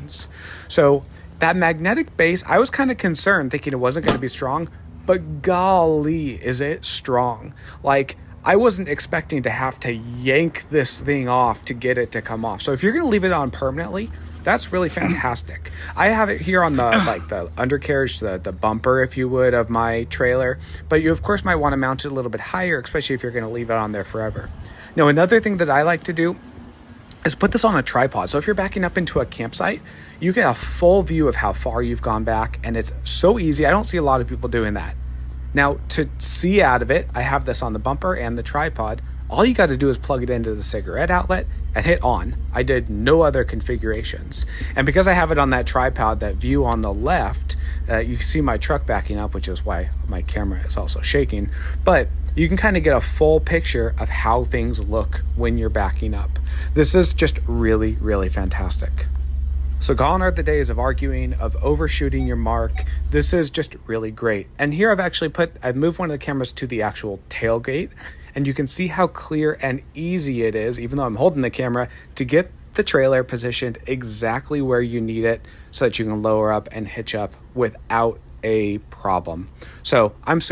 configurations. So that magnetic base, I was kind of concerned thinking it wasn't going to be strong, but golly, is it strong. Like, I wasn't expecting to have to yank this thing off to get it to come off. So if you're going to leave it on permanently, that's really fantastic. I have it here on the undercarriage, the bumper, if you would, of my trailer. But you, of course, might want to mount it a little bit higher, especially if you're going to leave it on there forever. Now, another thing that I like to do is put this on a tripod. So if you're backing up into a campsite, you get a full view of how far you've gone back. And it's so easy. I don't see a lot of people doing that. Now, to see out of it, I have this on the bumper and the tripod. All you got to do is plug it into the cigarette outlet and hit on. I did no other configurations. And because I have it on that tripod, that view on the left, you can see my truck backing up, which is why my camera is also shaking. But you can kind of get a full picture of how things look when you're backing up. This is just really, really fantastic. So gone are the days of arguing, of overshooting your mark. This is just really great. And here I've moved one of the cameras to the actual tailgate, and you can see how clear and easy it is, even though I'm holding the camera, to get the trailer positioned exactly where you need it so that you can lower up and hitch up without a problem. So I'm super